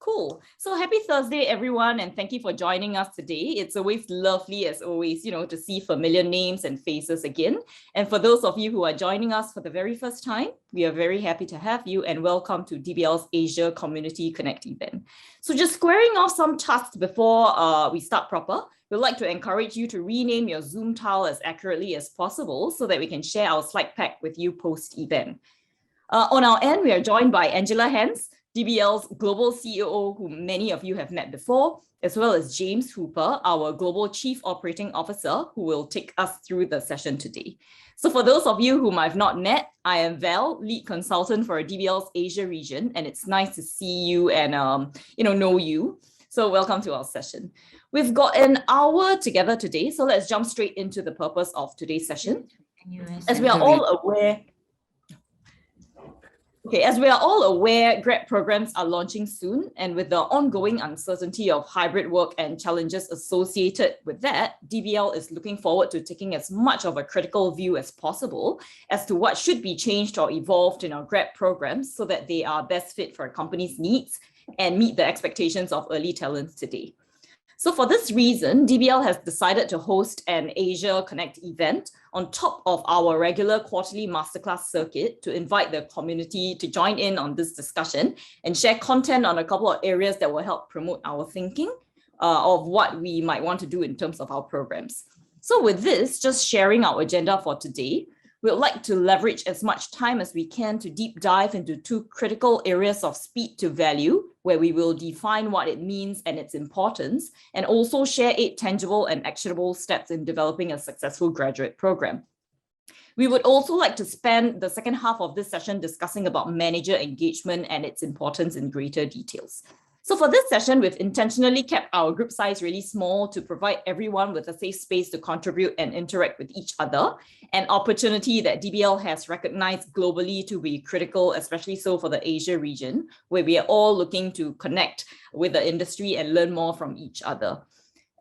Cool. So happy Thursday, everyone, and thank you for joining us today. It's always lovely, as always, to see familiar names and faces again. And for those of you who are joining us for the very first time, we are very happy to have you and welcome to DBL's Asia Community Connect event. So just squaring off some tasks before we start proper, we'd like to encourage you to rename your Zoom tile as accurately as possible so that we can share our slide pack with you post-event. On our end, we are joined by Angela Hans, DBL's Global CEO, who many of you have met before, as well as James Hooper, our Global Chief Operating Officer, who will take us through the session today. So for those of you whom I've not met, I am Val, Lead Consultant for DBL's Asia region, and it's nice to see you and know you. So welcome to our session. We've got an hour together today, so let's jump straight into the purpose of today's session. As we are all aware, grad programs are launching soon, and with the ongoing uncertainty of hybrid work and challenges associated with that, DBL is looking forward to taking as much of a critical view as possible as to what should be changed or evolved in our grad programs so that they are best fit for a company's needs and meet the expectations of early talents today. So for this reason, DBL has decided to host an Asia Connect event on top of our regular quarterly masterclass circuit to invite the community to join in on this discussion and share content on a couple of areas that will help promote our thinking of what we might want to do in terms of our programs. So with this, just sharing our agenda for today, we'd like to leverage as much time as we can to deep dive into two critical areas of speed to value, where we will define what it means and its importance, and also share 8 tangible and actionable steps in developing a successful graduate program. We would also like to spend the second half of this session discussing about manager engagement and its importance in greater details. So for this session, we've intentionally kept our group size really small to provide everyone with a safe space to contribute and interact with each other, an opportunity that DBL has recognized globally to be critical, especially so for the Asia region, where we are all looking to connect with the industry and learn more from each other.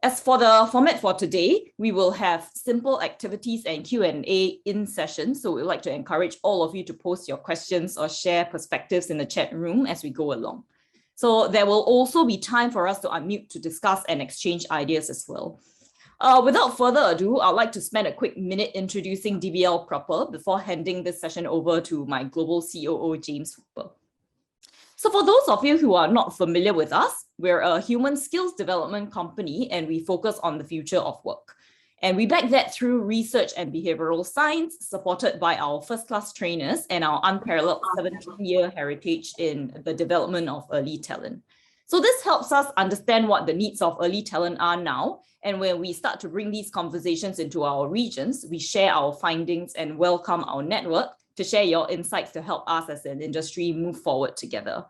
As for the format for today, we will have simple activities and Q&A in session. So we'd like to encourage all of you to post your questions or share perspectives in the chat room as we go along. So there will also be time for us to unmute to discuss and exchange ideas as well. Without further ado, I'd like to spend a quick minute introducing DBL proper before handing this session over to my global COO, James Hooper. So for those of you who are not familiar with us, we're a human skills development company and we focus on the future of work. And we back that through research and behavioral science, supported by our first-class trainers and our unparalleled 17-year heritage in the development of early talent. So this helps us understand what the needs of early talent are now. And when we start to bring these conversations into our regions, we share our findings and welcome our network to share your insights to help us as an industry move forward together.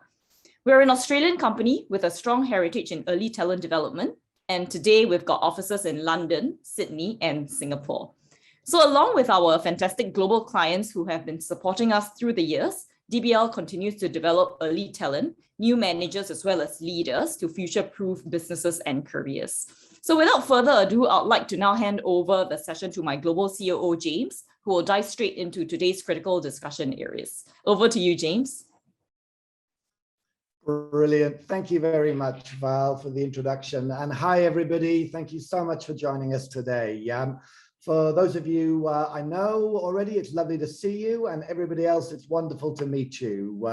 We're an Australian company with a strong heritage in early talent development. And today we've got offices in London, Sydney, and Singapore. So along with our fantastic global clients who have been supporting us through the years, DBL continues to develop early talent, new managers, as well as leaders to future-proof businesses and careers. So without further ado, I'd like to now hand over the session to my global COO, James, who will dive straight into today's critical discussion areas. Over to you, James. Brilliant. Thank you very much, Val, for the introduction. And hi, everybody. Thank you so much for joining us today. For those of you I know already, it's lovely to see you, and everybody else, it's wonderful to meet you.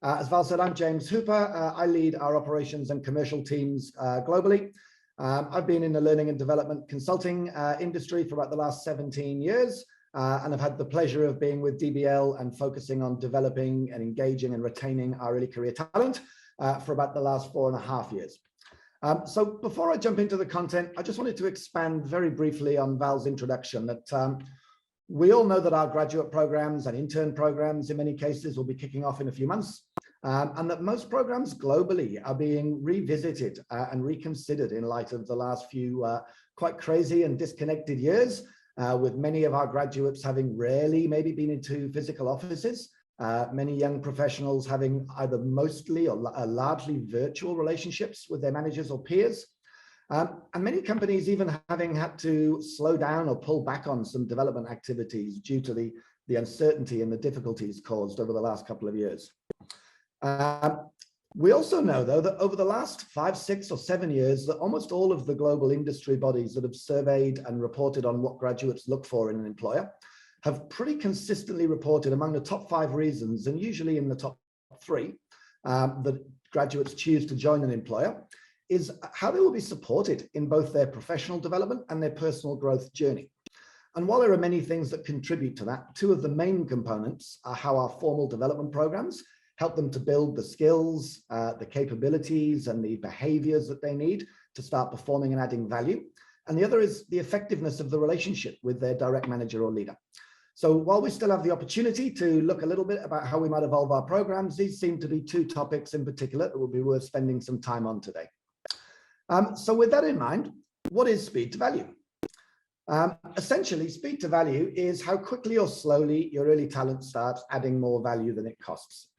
As Val said, I'm James Hooper. I lead our operations and commercial teams globally. I've been in the learning and development consulting industry for about the last 17 years. And I've had the pleasure of being with DBL and focusing on developing and engaging and retaining our early career talent for about the last 4.5 years. So before I jump into the content, I just wanted to expand very briefly on Val's introduction that we all know that our graduate programs and intern programs in many cases will be kicking off in a few months, and that most programs globally are being revisited and reconsidered in light of the last few quite crazy and disconnected years. With many of our graduates having rarely maybe been into physical offices, many young professionals having either mostly or largely virtual relationships with their managers or peers, and many companies even having had to slow down or pull back on some development activities due to the uncertainty and the difficulties caused over the last couple of years. We also know, though, that over the last 5, 6, or 7 years, that almost all of the global industry bodies that have surveyed and reported on what graduates look for in an employer have pretty consistently reported among the top 5 reasons, and usually in the top 3, that graduates choose to join an employer, is how they will be supported in both their professional development and their personal growth journey. And while there are many things that contribute to that, 2 of the main components are how our formal development programs help them to build the skills, the capabilities, and the behaviors that they need to start performing and adding value. And the other is the effectiveness of the relationship with their direct manager or leader. So while we still have the opportunity to look a little bit about how we might evolve our programs, these seem to be 2 topics in particular that will be worth spending some time on today. So with that in mind, what is speed to value? Essentially, speed to value is how quickly or slowly your early talent starts adding more value than it costs.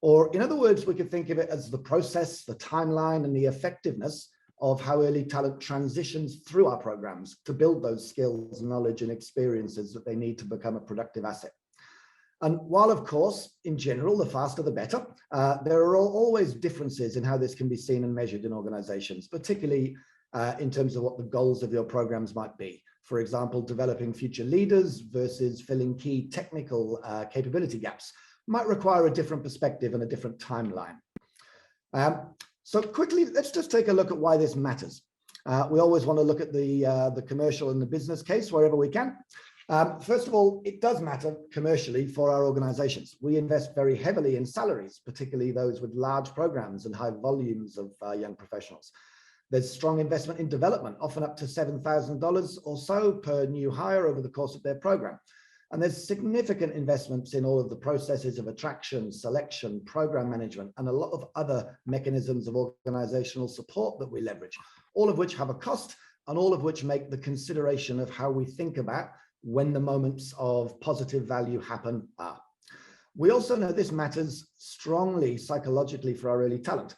Or in other words, we could think of it as the process, the timeline, and the effectiveness of how early talent transitions through our programs to build those skills, knowledge, and experiences that they need to become a productive asset. And while, of course, in general, the faster the better, there are always differences in how this can be seen and measured in organizations, particularly in terms of what the goals of your programs might be. For example, developing future leaders versus filling key technical capability gaps might require a different perspective and a different timeline. So quickly, let's just take a look at why this matters. We always want to look at the commercial and the business case wherever we can. First of all, it does matter commercially for our organizations. We invest very heavily in salaries, particularly those with large programs and high volumes of young professionals. There's strong investment in development, often up to $7,000 or so per new hire over the course of their program. And there's significant investments in all of the processes of attraction, selection, program management, and a lot of other mechanisms of organizational support that we leverage, all of which have a cost and all of which make the consideration of how we think about when the moments of positive value happen are. We also know this matters strongly psychologically for our early talent.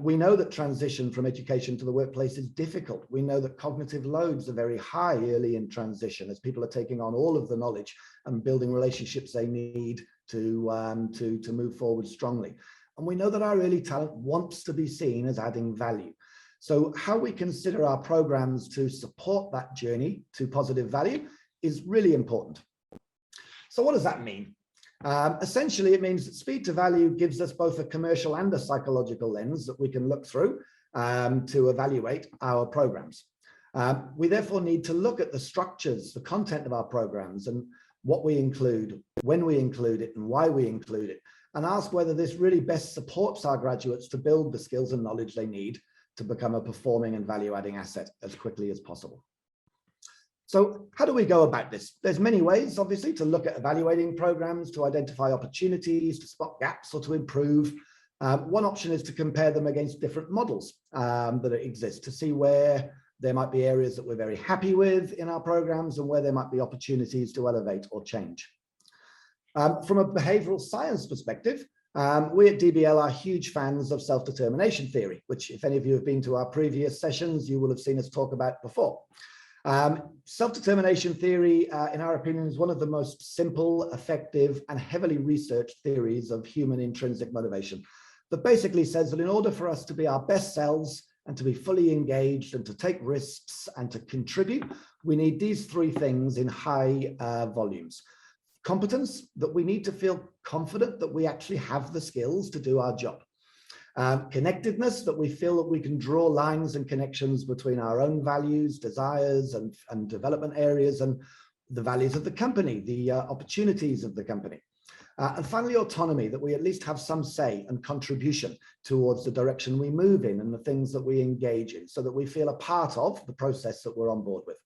We know that transition from education to the workplace is difficult. We know that cognitive loads are very high early in transition as people are taking on all of the knowledge and building relationships they need to move forward strongly. And we know that our early talent wants to be seen as adding value. So how we consider our programs to support that journey to positive value is really important. So what does that mean? Essentially, it means that speed to value gives us both a commercial and a psychological lens that we can look through to evaluate our programs. We therefore need to look at the structures, the content of our programs, and what we include, when we include it, and why we include it, and ask whether this really best supports our graduates to build the skills and knowledge they need to become a performing and value-adding asset as quickly as possible. So how do we go about this? There's many ways, obviously, to look at evaluating programs, to identify opportunities, to spot gaps, or to improve. One option is to compare them against different models that exist to see where there might be areas that we're very happy with in our programs and where there might be opportunities to elevate or change. From a behavioral science perspective, we at DBL are huge fans of self-determination theory, which if any of you have been to our previous sessions, you will have seen us talk about before. Self-determination theory, in our opinion, is one of the most simple, effective, and heavily researched theories of human intrinsic motivation that basically says that in order for us to be our best selves and to be fully engaged and to take risks and to contribute, we need these 3 things in high volumes. Competence, that we need to feel confident that we actually have the skills to do our job. Connectedness, that we feel that we can draw lines and connections between our own values, desires, and development areas and the values of the company, the opportunities of the company. And finally, autonomy, that we at least have some say and contribution towards the direction we move in and the things that we engage in, so that we feel a part of the process that we're on board with.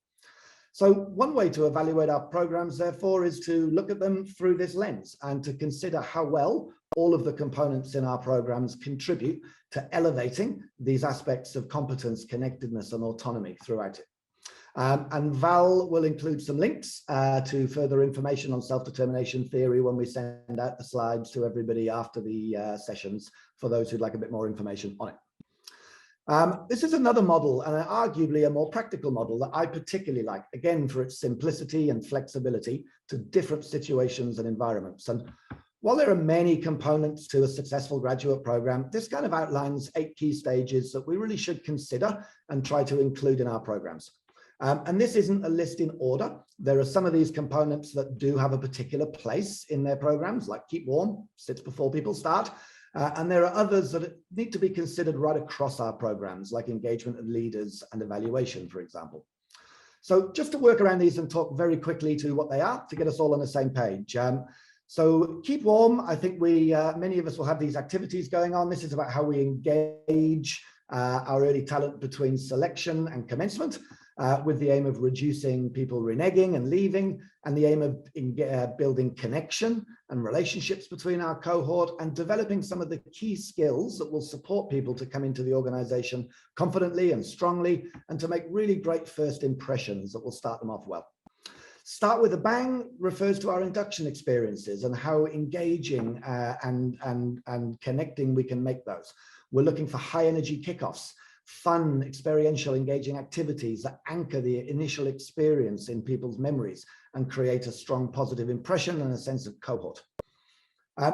So one way to evaluate our programs, therefore, is to look at them through this lens and to consider how well all of the components in our programs contribute to elevating these aspects of competence, connectedness, and autonomy throughout it. And Val will include some links to further information on self-determination theory when we send out the slides to everybody after the sessions for those who'd like a bit more information on it. This is another model, and arguably a more practical model that I particularly like, again, for its simplicity and flexibility to different situations and environments. And While there are many components to a successful graduate program, this kind of outlines 8 key stages that we really should consider and try to include in our programs. And this isn't a list in order. There are some of these components that do have a particular place in their programs, like keep warm, sits before people start. And there are others that need to be considered right across our programs, like engagement of leaders and evaluation, for example. So just to work around these and talk very quickly to what they are to get us all on the same page. So keep warm. I think many of us will have these activities going on. This is about how we engage our early talent between selection and commencement, with the aim of reducing people reneging and leaving, and the aim of building connection and relationships between our cohort and developing some of the key skills that will support people to come into the organization confidently and strongly, and to make really great first impressions that will start them off well. Start with a bang refers to our induction experiences and how engaging and connecting we can make those. We're looking for high energy kickoffs, fun, experiential, engaging activities that anchor the initial experience in people's memories and create a strong positive impression and a sense of cohort.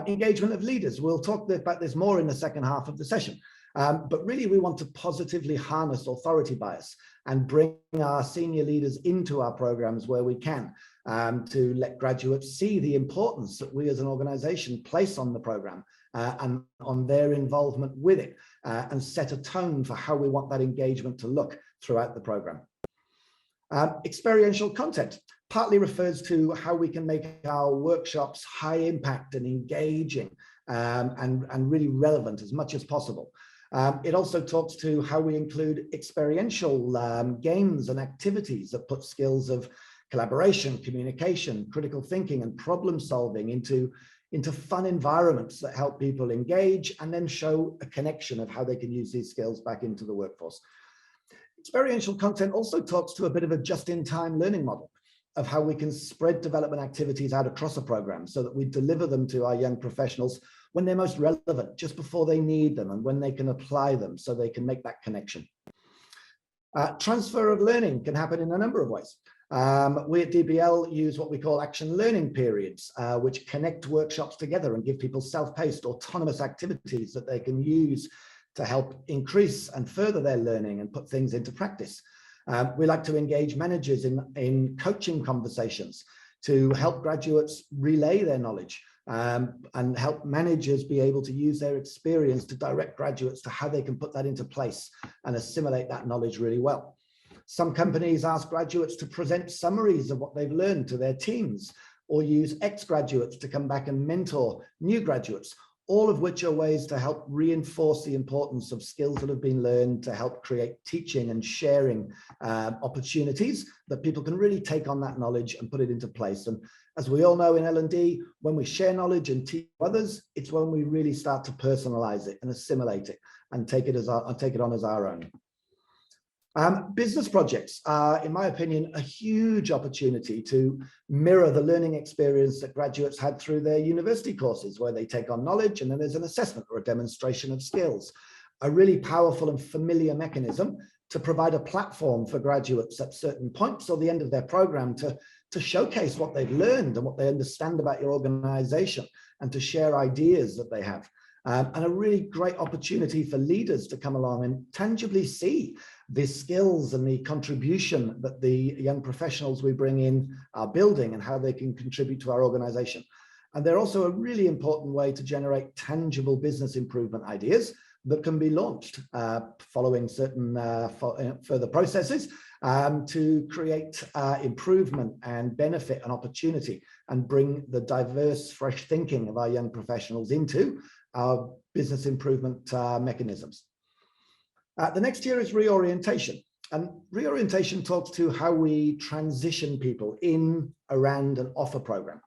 Engagement of leaders. We'll talk about this more in the second half of the session. But really, we want to positively harness authority bias and bring our senior leaders into our programs where we can, to let graduates see the importance that we as an organization place on the program and on their involvement with it, and set a tone for how we want that engagement to look throughout the program. Experiential content partly refers to how we can make our workshops high impact and engaging, and really relevant as much as possible. It also talks to how we include experiential games and activities that put skills of collaboration, communication, critical thinking, and problem solving into fun environments that help people engage and then show a connection of how they can use these skills back into the workforce. Experiential content also talks to a bit of a just-in-time learning model of how we can spread development activities out across a program so that we deliver them to our young professionals when they're most relevant, just before they need them and when they can apply them so they can make that connection. Transfer of learning can happen in a number of ways. We at DBL use what we call action learning periods, which connect workshops together and give people self-paced autonomous activities that they can use to help increase and further their learning and put things into practice. We like to engage managers in coaching conversations to help graduates relay their knowledge, and help managers be able to use their experience to direct graduates to how they can put that into place and assimilate that knowledge really well. Some companies ask graduates to present summaries of what they've learned to their teams, or use ex-graduates to come back and mentor new graduates, all of which are ways to help reinforce the importance of skills that have been learned to help create teaching and sharing opportunities that people can really take on that knowledge and put it into place. And as we all know in L&D, when we share knowledge and teach others, it's when we really start to personalize it and assimilate it and take it on as our own. Business projects are, in my opinion, a huge opportunity to mirror the learning experience that graduates had through their university courses, where they take on knowledge and then there's an assessment or a demonstration of skills. A really powerful and familiar mechanism to provide a platform for graduates at certain points or the end of their program to showcase what they've learned and what they understand about your organization, and to share ideas that they have. And a really great opportunity for leaders to come along and tangibly see the skills and the contribution that the young professionals we bring in are building and how they can contribute to our organization. And they're also a really important way to generate tangible business improvement ideas that can be launched following certain further processes to create improvement and benefit and opportunity, and bring the diverse, fresh thinking of our young professionals into our business improvement mechanisms. The next year is reorientation. And reorientation talks to how we transition people in, around, and off a program.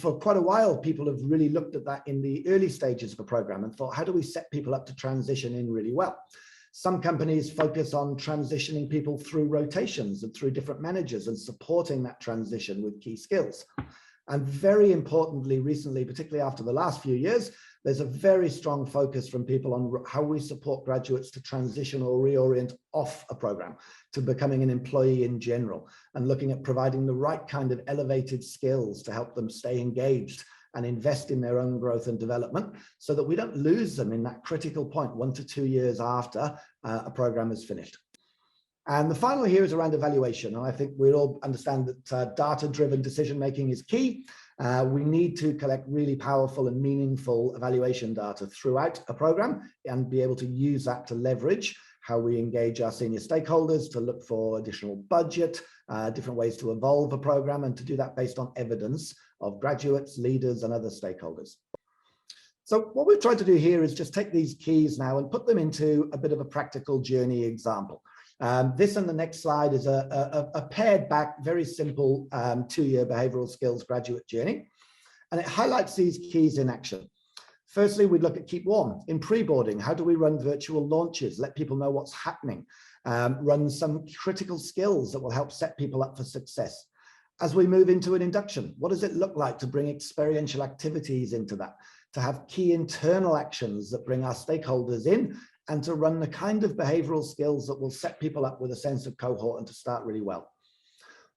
For quite a while, people have really looked at that in the early stages of a program and thought, how do we set people up to transition in really well? Some companies focus on transitioning people through rotations and through different managers and supporting that transition with key skills. And very importantly, recently, particularly after the last few years, there's a very strong focus from people on how we support graduates to transition or reorient off a program to becoming an employee in general, and looking at providing the right kind of elevated skills to help them stay engaged and invest in their own growth and development so that we don't lose them in that critical point 1 to 2 years after a program is finished. And the final here is around evaluation. And I think we all understand that data-driven decision-making is key. We need to collect really powerful and meaningful evaluation data throughout a program and be able to use that to leverage how we engage our senior stakeholders, to look for additional budget, different ways to evolve a program, and to do that based on evidence of graduates, leaders, and other stakeholders. So what we've tried to do here is just take these keys now and put them into a bit of a practical journey example. This and the next slide is a pared back, very simple 2-year behavioral skills graduate journey. And it highlights these keys in action. Firstly, we'd look at keep warm in pre-boarding. How do we run virtual launches? Let people know what's happening. Run some critical skills that will help set people up for success. As we move into an induction, what does it look like to bring experiential activities into that? To have key internal actions that bring our stakeholders in, and to run the kind of behavioral skills that will set people up with a sense of cohort and to start really well.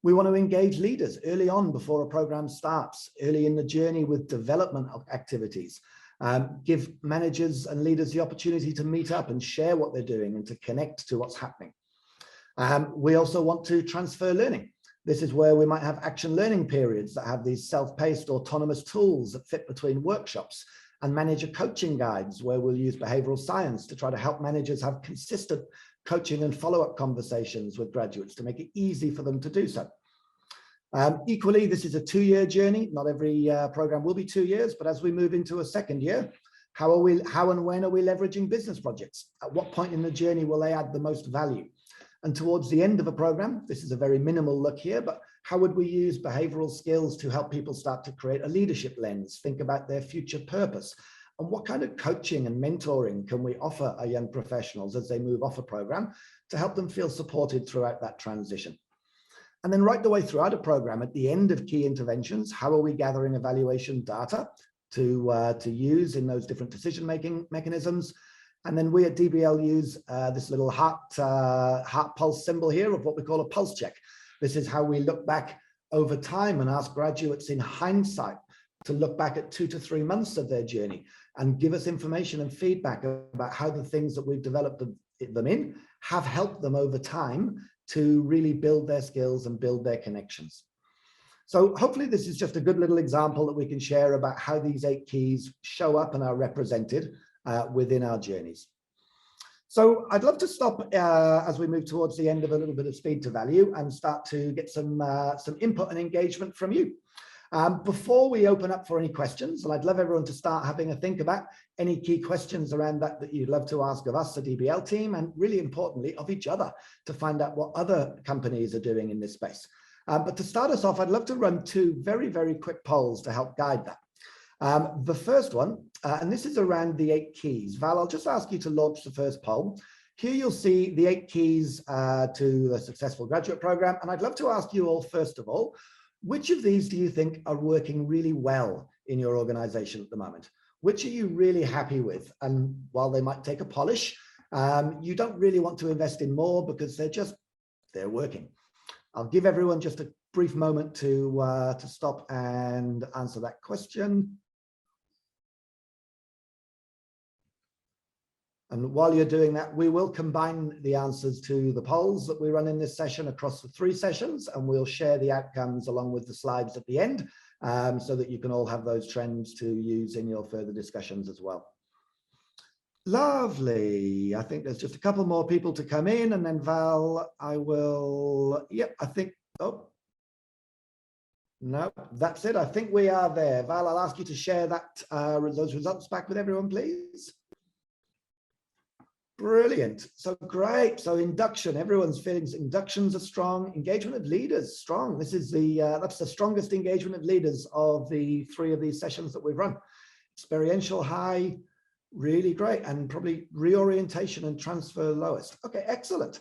We want to engage leaders early on before a program starts, early in the journey with development activities. Give managers and leaders the opportunity to meet up and share what they're doing and to connect to what's happening. We also want to transfer learning. This is where we might have action learning periods that have these self-paced autonomous tools that fit between workshops, and manager coaching guides where we'll use behavioral science to try to help managers have consistent coaching and follow-up conversations with graduates to make it easy for them to do so. Equally, this is a 2-year journey. Not every program will be 2 years, but as we move into a second year, how and when are we leveraging business projects? At what point in the journey will they add the most value? And towards the end of a program, this is a very minimal look here, but how would we use behavioral skills to help people start to create a leadership lens, think about their future purpose? And what kind of coaching and mentoring can we offer our young professionals as they move off a program to help them feel supported throughout that transition? And then right the way throughout a program, at the end of key interventions, how are we gathering evaluation data to use in those different decision-making mechanisms? And then we at DBL use this little heart pulse symbol here of what we call a pulse check. This is how we look back over time and ask graduates in hindsight to look back at 2 to 3 months of their journey and give us information and feedback about how the things that we've developed them in have helped them over time to really build their skills and build their connections. So hopefully this is just a good little example that we can share about how these 8 keys show up and are represented within our journeys. So I'd love to stop as we move towards the end of a little bit of speed to value and start to get some input and engagement from you. Before we open up for any questions, and I'd love everyone to start having a think about any key questions around that you'd love to ask of us, the DBL team, and really importantly of each other to find out what other companies are doing in this space. But to start us off, I'd love to run 2 very, very quick polls to help guide that. The first one, and this is around the 8 keys. Val, I'll just ask you to launch the first poll. Here you'll see the 8 keys to the successful graduate program. And I'd love to ask you all, first of all, which of these do you think are working really well in your organization at the moment? Which are you really happy with? And while they might take a polish, you don't really want to invest in more because they're working. I'll give everyone just a brief moment to stop and answer that question. And while you're doing that, we will combine the answers to the polls that we run in this session across the 3 sessions, and we'll share the outcomes along with the slides at the end so that you can all have those trends to use in your further discussions as well. Lovely. I think there's just a couple more people to come in, and then Val, I will, yep, I think, oh, no, that's it. I think we are there. Val, I'll ask you to share that those results back with everyone, please. Brilliant. So great. So induction, everyone's feeling inductions are strong. Engagement of leaders, strong. This is that's the strongest engagement of leaders of the 3 of these sessions that we've run. Experiential high, really great. And probably reorientation and transfer lowest. Okay, excellent.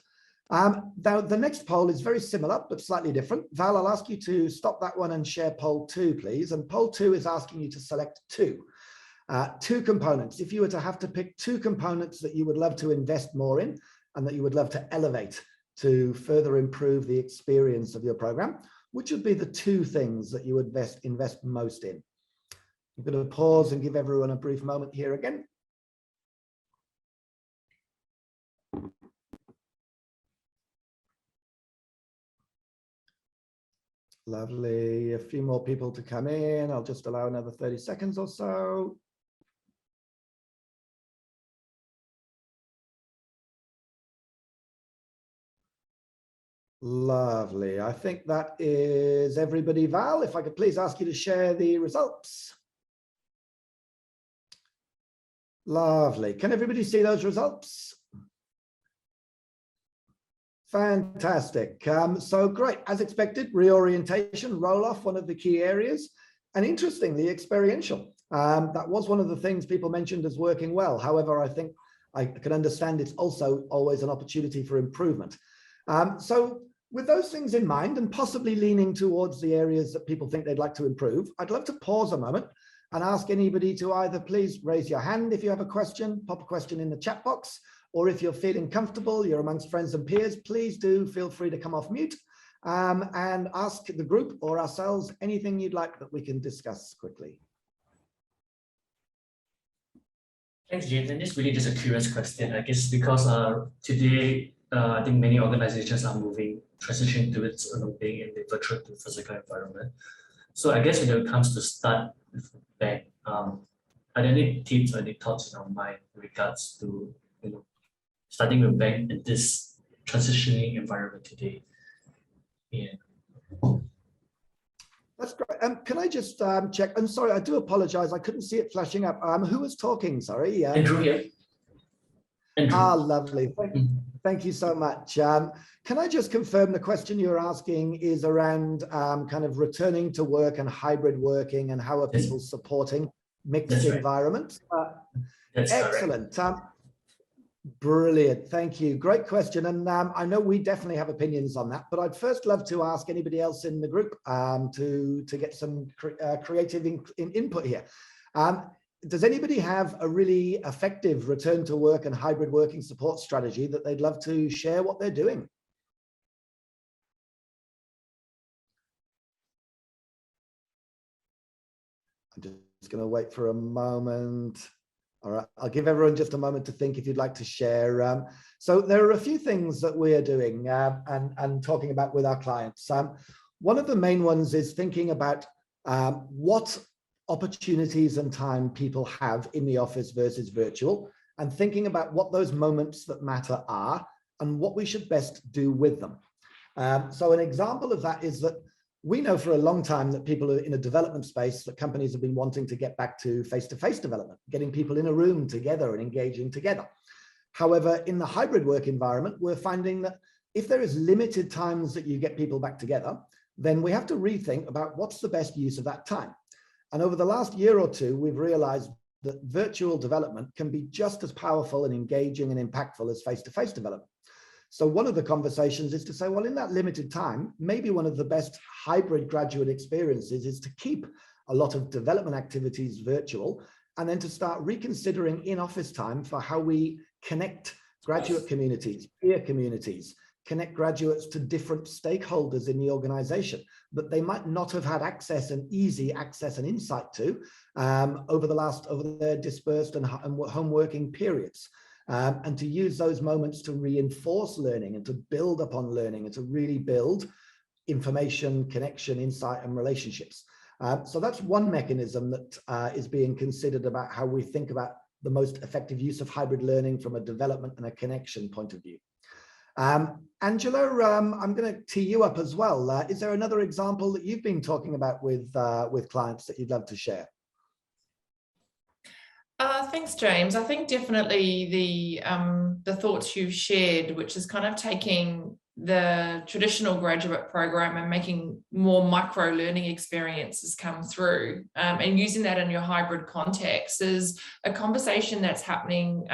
Now the next poll is very similar, but slightly different. Val, I'll ask you to stop that one and share poll 2, please. And poll 2 is asking you to select 2. 2 components. If you were to have to pick 2 components that you would love to invest more in and that you would love to elevate to further improve the experience of your program, which would be the 2 things that you would invest most in? I'm going to pause and give everyone a brief moment here again. Lovely. A few more people to come in. I'll just allow another 30 seconds or so. Lovely. I think that is everybody. Val, if I could please ask you to share the results. Lovely. Can everybody see those results? Fantastic. So great. As expected, reorientation, roll-off, one of the key areas. And interestingly, experiential. That was one of the things people mentioned as working well. However, I think I can understand it's also always an opportunity for improvement. So with those things in mind and possibly leaning towards the areas that people think they'd like to improve, I'd love to pause a moment and ask anybody to either please raise your hand if you have a question, pop a question in the chat box, or if you're feeling comfortable, you're amongst friends and peers, please do feel free to come off mute and ask the group or ourselves anything you'd like that we can discuss quickly. Thanks, James. And this really just a curious question, I guess, because today, I think many organizations are transitioning towards being in the virtual to physical environment. So I guess when it comes to start with bank, are there any tips or any thoughts in our mind in regards to starting with bank in this transitioning environment today? Yeah. That's great. Can I just check? I'm sorry, I do apologize. I couldn't see it flashing up. Who was talking? Sorry. Andrew here. Andrew. Ah, lovely. Thank you so much. Can I just confirm the question you're asking is around kind of returning to work and hybrid working and how are people supporting mixed environments? That's excellent. Brilliant. Thank you. Great question. And I know we definitely have opinions on that, but I'd first love to ask anybody else in the group to get some creative input here. Does anybody have a really effective return to work and hybrid working support strategy that they'd love to share what they're doing? I'm just going to wait for a moment. All right, I'll give everyone just a moment to think if you'd like to share. So there are a few things that we're doing and talking about with our clients. One of the main ones is thinking about what opportunities and time people have in the office versus virtual, and thinking about what those moments that matter are and what we should best do with them. So an example of that is that we know for a long time that people are in a development space, that companies have been wanting to get back to face-to-face development, getting people in a room together and engaging together. However, in the hybrid work environment, we're finding that if there is limited times that you get people back together, then we have to rethink about what's the best use of that time. And over the last year or two, we've realized that virtual development can be just as powerful and engaging and impactful as face-to-face development. So one of the conversations is to say, well, in that limited time, maybe one of the best hybrid graduate experiences is to keep a lot of development activities virtual, and then to start reconsidering in-office time for how we connect graduate communities, peer communities, connect graduates to different stakeholders in the organization that they might not have had access and easy access and insight to over their dispersed and home working periods. And to use those moments to reinforce learning and to build upon learning and to really build information, connection, insight, and relationships. So that's one mechanism that is being considered about how we think about the most effective use of hybrid learning from a development and a connection point of view. Angela, I'm going to tee you up as well. Is there another example that you've been talking about with clients that you'd love to share? Thanks, James. I think definitely the thoughts you've shared, which is kind of taking the traditional graduate program and making more micro learning experiences come through, and using that in your hybrid context, is a conversation that's happening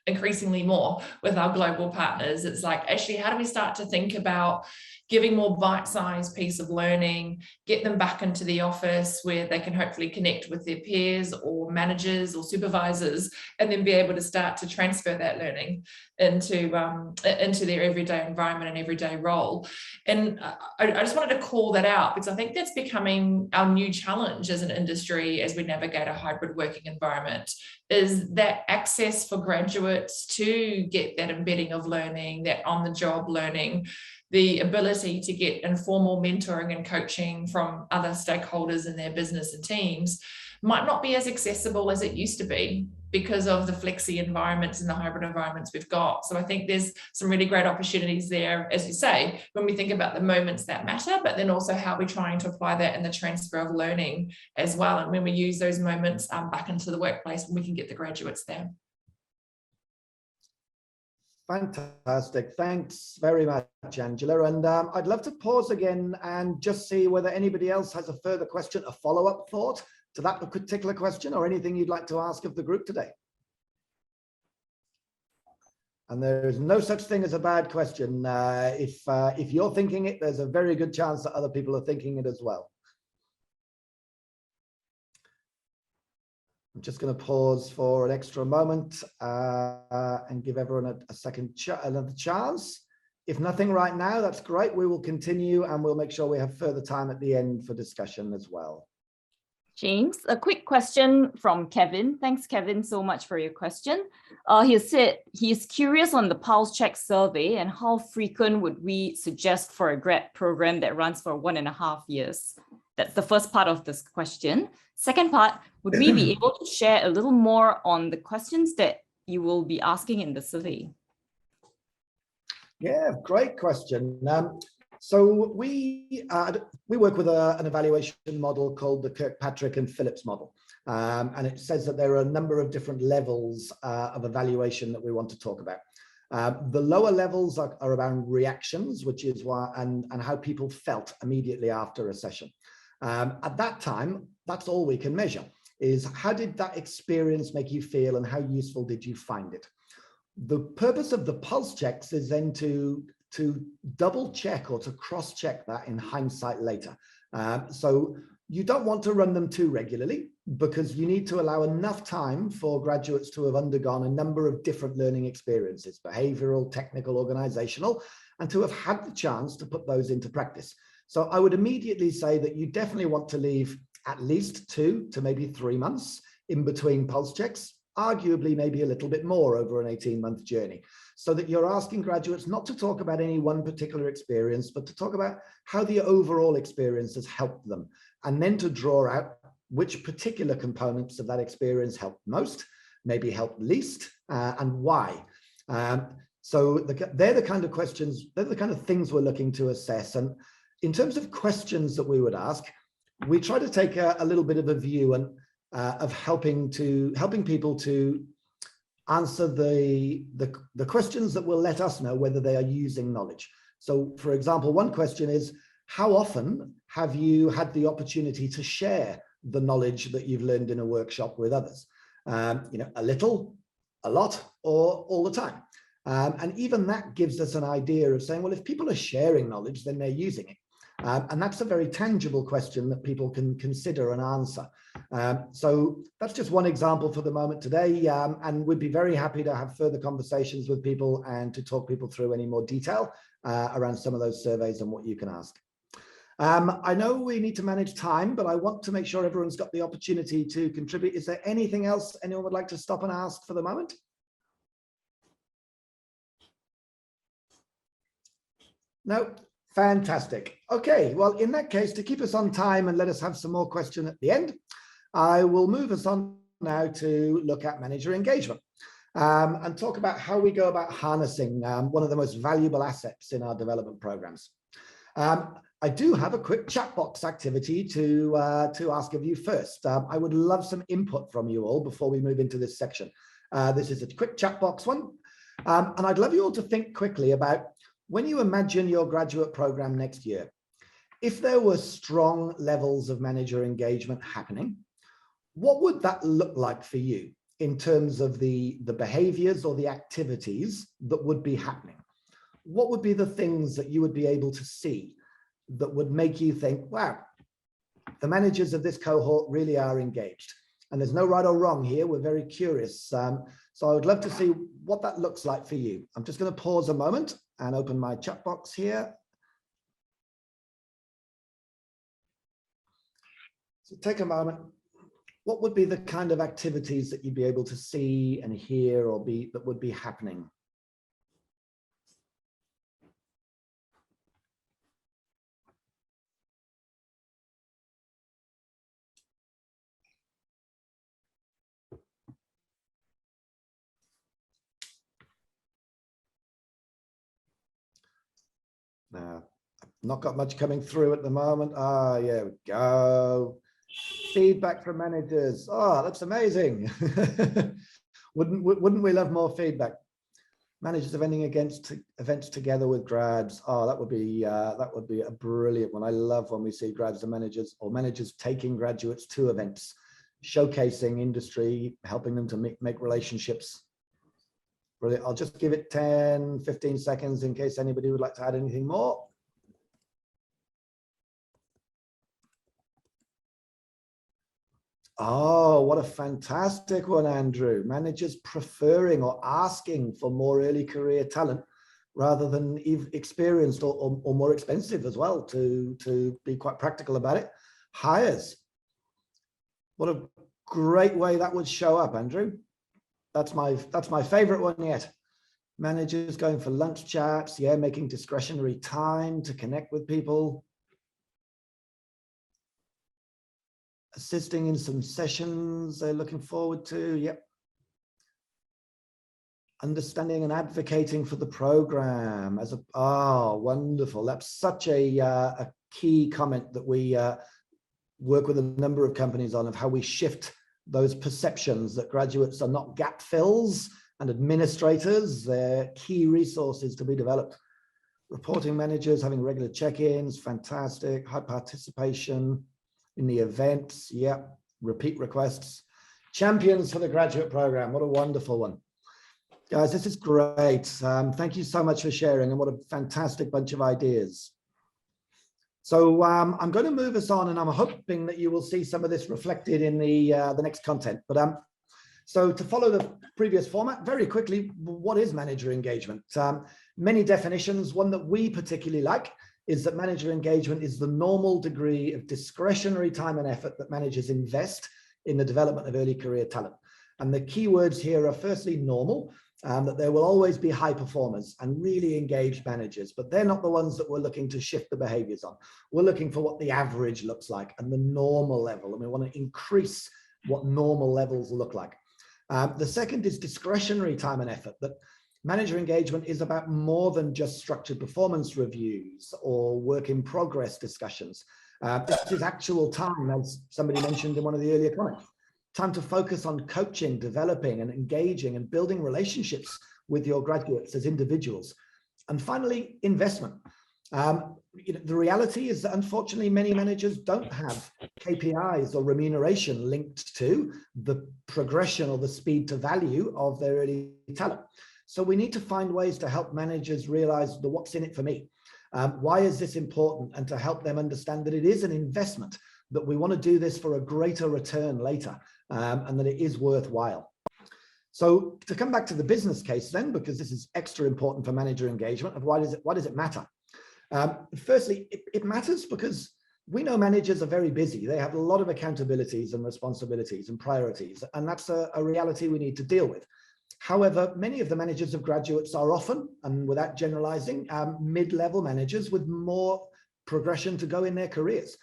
increasingly more with our global partners. It's like, actually, how do we start to think about giving more bite-sized piece of learning, get them back into the office where they can hopefully connect with their peers or managers or supervisors, and then be able to start to transfer that learning into their everyday environment and everyday role. And I just wanted to call that out, because I think that's becoming our new challenge as an industry as we navigate a hybrid working environment, is that access for graduates to get that embedding of learning, that on-the-job learning, the ability to get informal mentoring and coaching from other stakeholders in their business and teams might not be as accessible as it used to be because of the flexi environments and the hybrid environments we've got. So I think there's some really great opportunities there, as you say, when we think about the moments that matter, but then also how we're trying to apply that in the transfer of learning as well. And when we use those moments back into the workplace, when we can get the graduates there. Fantastic. Thanks very much, Angela. And I'd love to pause again and just see whether anybody else has a further question, a follow-up thought to that particular question, or anything you'd like to ask of the group today. And there's no such thing as a bad question. If you're thinking it, there's a very good chance that other people are thinking it as well. I'm just going to pause for an extra moment and give everyone another chance. If nothing right now, that's great. We will continue, and we'll make sure we have further time at the end for discussion as well. James, a quick question from Kevin. Thanks, Kevin, so much for your question. He said he is curious on the Pulse Check survey and how frequent would we suggest for a grad program that runs for 1.5 years? That's the first part of this question. Second part, would we be able to share a little more on the questions that you will be asking in the survey? Yeah, great question. So we work with an evaluation model called the Kirkpatrick and Phillips model. And it says that there are a number of different levels of evaluation that we want to talk about. The lower levels are around reactions, which is why, and how people felt immediately after a session. At that time, that's all we can measure, is how did that experience make you feel and how useful did you find it? The purpose of the pulse checks is then to double check or to cross check that in hindsight later. So you don't want to run them too regularly, because you need to allow enough time for graduates to have undergone a number of different learning experiences, behavioural, technical, organisational, and to have had the chance to put those into practice. So I would immediately say that you definitely want to leave at least 2 to maybe 3 months in between pulse checks, arguably maybe a little bit more over an 18-month journey, so that you're asking graduates not to talk about any one particular experience, but to talk about how the overall experience has helped them, and then to draw out which particular components of that experience helped most, maybe helped least, and why. So they're the kind of questions, they're the kind of things we're looking to assess. And in terms of questions that we would ask, we try to take a little bit of a view and of helping people to answer the questions that will let us know whether they are using knowledge. So, for example, one question is, how often have you had the opportunity to share the knowledge that you've learned in a workshop with others? A little, a lot, or all the time. And even that gives us an idea of saying, well, if people are sharing knowledge, then they're using it. And that's a very tangible question that people can consider and answer. So that's just one example for the moment today. And we'd be very happy to have further conversations with people and to talk people through any more detail around some of those surveys and what you can ask. I know we need to manage time, but I want to make sure everyone's got the opportunity to contribute. Is there anything else anyone would like to stop and ask for the moment? No? Fantastic. Okay, well, in that case, to keep us on time and let us have some more question at the end, I will move us on now to look at manager engagement and talk about how we go about harnessing one of the most valuable assets in our development programs. I do have a quick chat box activity to ask of you first. I would love some input from you all before we move into this section. This is a quick chat box one, and I'd love you all to think quickly about when you imagine your graduate program next year. If there were strong levels of manager engagement happening, what would that look like for you? in terms of the behaviors or the activities that would be happening, what would be the things that you would be able to see that would make you think, wow, the managers of this cohort really are engaged? And there's no right or wrong here. We're very curious. So I would love to see what that looks like for you. I'm just going to pause a moment and open my chat box here. So take a moment. What would be the kind of activities that you'd be able to see and hear or that would be happening? Not got much coming through at the moment. Yeah, we go. Feedback from managers. Oh, that's amazing. Wouldn't we love more feedback? Managers attending against events together with grads. Oh, that would be a brilliant one. I love when we see grads and managers, or managers taking graduates to events, showcasing industry, helping them to make relationships. Brilliant. I'll just give it 10, 15 seconds in case anybody would like to add anything more. Oh, what a fantastic one, Andrew. Managers preferring or asking for more early career talent rather than experienced or more expensive as well, to be quite practical about it. Hires. What a great way that would show up, Andrew. That's my favorite one yet. Managers going for lunch chats, yeah, making discretionary time to connect with people. Assisting in some sessions they're looking forward to, yep. Understanding and advocating for the program as a, oh, wonderful. That's such a key comment that we work with a number of companies on, of how we shift those perceptions that graduates are not gap fills and administrators. They're key resources to be developed. Reporting managers, having regular check-ins, fantastic. High participation in the events, yeah. Repeat requests. Champions for the graduate program, what a wonderful one. Guys, this is great. Thank you so much for sharing, and what a fantastic bunch of ideas. So I'm going to move us on, and I'm hoping that you will see some of this reflected in the next content. But so to follow the previous format, very quickly, what is manager engagement? Many definitions. One that we particularly like is that manager engagement is the normal degree of discretionary time and effort that managers invest in the development of early career talent. And the key words here are firstly normal, that there will always be high performers and really engaged managers, but they're not the ones that we're looking to shift the behaviors on. We're looking for what the average looks like and the normal level, and we want to increase what normal levels look like. The second is discretionary time and effort, that manager engagement is about more than just structured performance reviews or work in progress discussions. This is actual time, as somebody mentioned in one of the earlier comments. Time to focus on coaching, developing and engaging and building relationships with your graduates as individuals. And finally, investment. The reality is that unfortunately many managers don't have KPIs or remuneration linked to the progression or the speed to value of their early talent. So we need to find ways to help managers realize the what's in it for me. Why is this important? And to help them understand that it is an investment, that we want to do this for a greater return later, and that it is worthwhile. So to come back to the business case then, because this is extra important for manager engagement, of why does it matter? Firstly, it matters because we know managers are very busy. They have a lot of accountabilities and responsibilities and priorities, and that's a reality we need to deal with. However, many of the managers of graduates are often, and without generalizing, mid-level managers with more progression to go in their careers.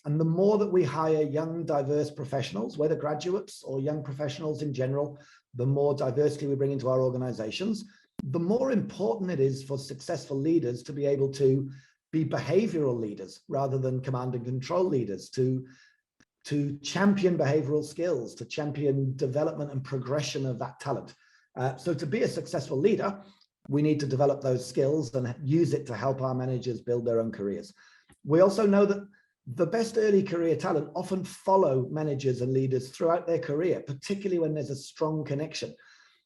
And the more that we hire young, diverse professionals, whether graduates or young professionals in general, the more diversity we bring into our organizations, the more important it is for successful leaders to be able to be behavioral leaders rather than command and control leaders, to champion behavioral skills, to champion development and progression of that talent. So to be a successful leader, we need to develop those skills and use it to help our managers build their own careers. We also know that the best early career talent often follow managers and leaders throughout their career, particularly when there's a strong connection.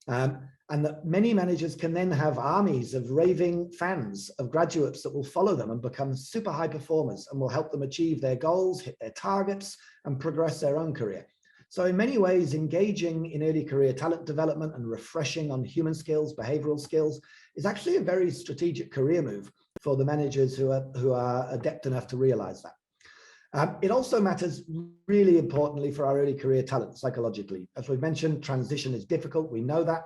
And that many managers can then have armies of raving fans of graduates that will follow them and become super high performers and will help them achieve their goals, hit their targets, and progress their own career. So in many ways, engaging in early career talent development and refreshing on human skills, behavioral skills, is actually a very strategic career move for the managers who are adept enough to realize that. It also matters really importantly for our early career talent psychologically. As we've mentioned, transition is difficult. We know that.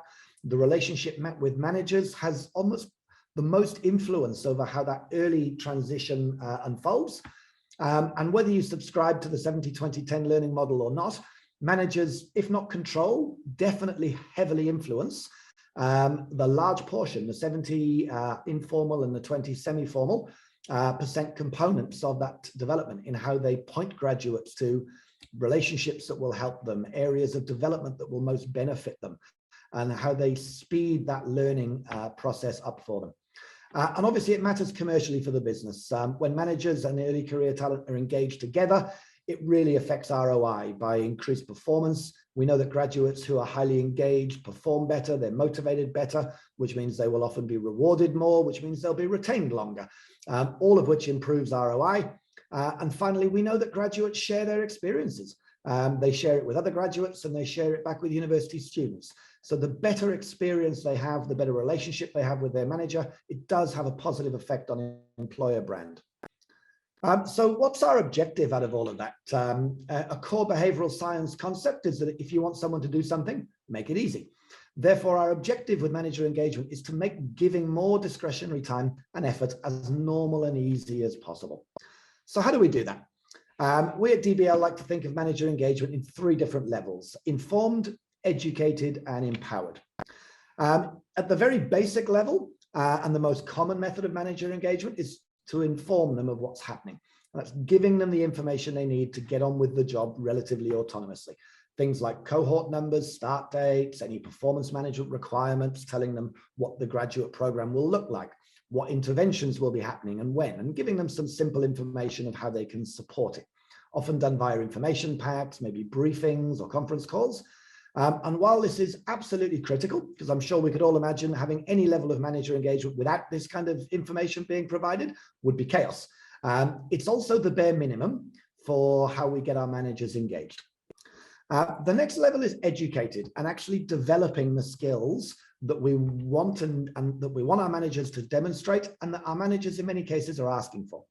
The relationship with managers has almost the most influence over how that early transition unfolds. And whether you subscribe to the 70-20-10 learning model or not, managers, if not control, definitely heavily influence the large portion, the 70 informal and the 20 semi-formal percent components of that development in how they point graduates to relationships that will help them, areas of development that will most benefit them, and how they speed that learning process up for them. And obviously it matters commercially for the business. When managers and early career talent are engaged together, it really affects ROI by increased performance. We know that graduates who are highly engaged perform better, they're motivated better, which means they will often be rewarded more, which means they'll be retained longer, all of which improves ROI. And finally, we know that graduates share their experiences. They share it with other graduates and they share it back with university students. So the better experience they have, the better relationship they have with their manager, it does have a positive effect on employer brand. So what's our objective out of all of that? A core behavioral science concept is that if you want someone to do something, make it easy. Therefore, our objective with manager engagement is to make giving more discretionary time and effort as normal and easy as possible. So how do we do that? We at DBL like to think of manager engagement in 3 different levels: informed, educated, and empowered. At the very basic level, and the most common method of manager engagement is to inform them of what's happening. That's giving them the information they need to get on with the job relatively autonomously. Things like cohort numbers, start dates, any performance management requirements, telling them what the graduate program will look like, what interventions will be happening and when, and giving them some simple information of how they can support it. Often done via information packs, maybe briefings or conference calls. And while this is absolutely critical, because I'm sure we could all imagine having any level of manager engagement without this kind of information being provided would be chaos. It's also the bare minimum for how we get our managers engaged. The next level is educated and actually developing the skills that we want and that we want our managers to demonstrate and that our managers in many cases are asking for.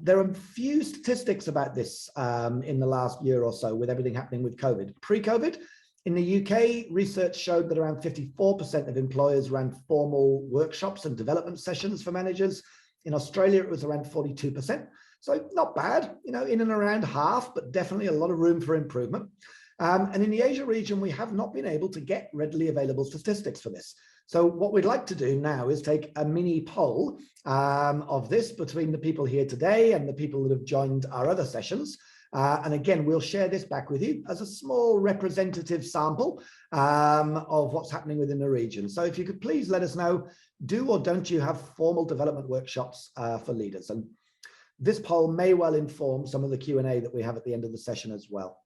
There are few statistics about this in the last year or so with everything happening with COVID. Pre-COVID, in the UK, research showed that around 54% of employers ran formal workshops and development sessions for managers. In Australia, it was around 42%. So not bad, you know, in and around half, but definitely a lot of room for improvement. And in the Asia region, we have not been able to get readily available statistics for this. So what we'd like to do now is take a mini poll of this between the people here today and the people that have joined our other sessions. And again, we'll share this back with you as a small representative sample of what's happening within the region. So if you could please let us know, do or don't you have formal development workshops for leaders? And this poll may well inform some of the Q&A that we have at the end of the session as well.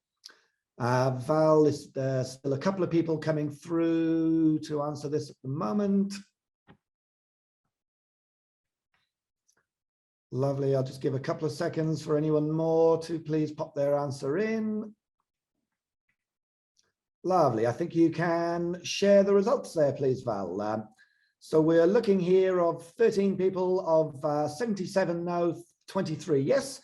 Val, is there still a couple of people coming through to answer this at the moment? Lovely. I'll just give a couple of seconds for anyone more to please pop their answer in. Lovely. I think you can share the results there, please, Val. So we're looking here of 13 people of 77 no, 23 yes.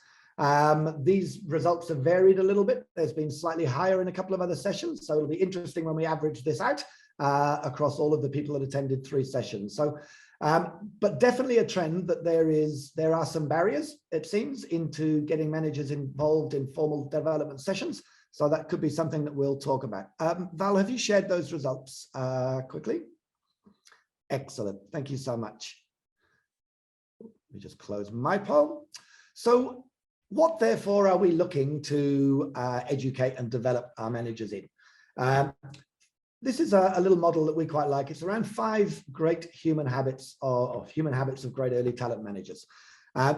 These results have varied a little bit. There's been slightly higher in a couple of other sessions. So it'll be interesting when we average this out across all of the people that attended 3 sessions. So, but definitely a trend that there are some barriers, it seems, into getting managers involved in formal development sessions. So that could be something that we'll talk about. Val, have you shared those results quickly? Excellent. Thank you so much. Let me just close my poll. So what, therefore, are we looking to educate and develop our managers in? This is a little model that we quite like. It's around 5 great human habits or human habits of great early talent managers.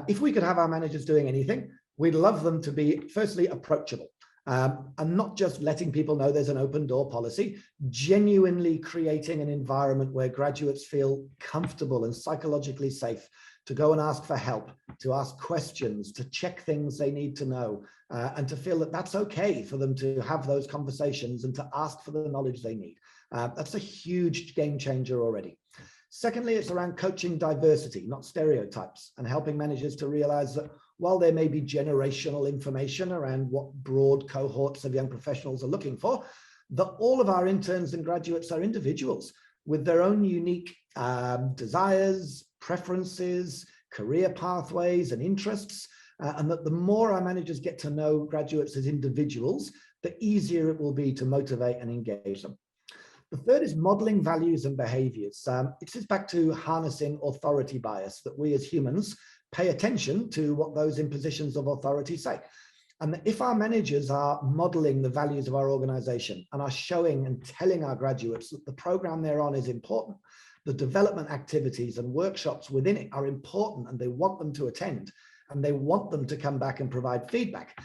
If we could have our managers doing anything, We'd love them to be, firstly, approachable. And not just letting people know there's an open door policy, genuinely creating an environment where graduates feel comfortable and psychologically safe to go and ask for help, to ask questions, to check things they need to know, and to feel that that's okay for them to have those conversations and to ask for the knowledge they need. That's a huge game changer already. Secondly, it's around coaching diversity, not stereotypes, and helping managers to realize that while there may be generational information around what broad cohorts of young professionals are looking for, that all of our interns and graduates are individuals with their own unique desires, preferences, career pathways and interests, and that the more our managers get to know graduates as individuals, the easier it will be to motivate and engage them. The third is modeling values and behaviors. It is back to harnessing authority bias, that we as humans pay attention to what those in positions of authority say. And if our managers are modeling the values of our organization and are showing and telling our graduates that the program they're on is important, the development activities and workshops within it are important and they want them to attend and they want them to come back and provide feedback,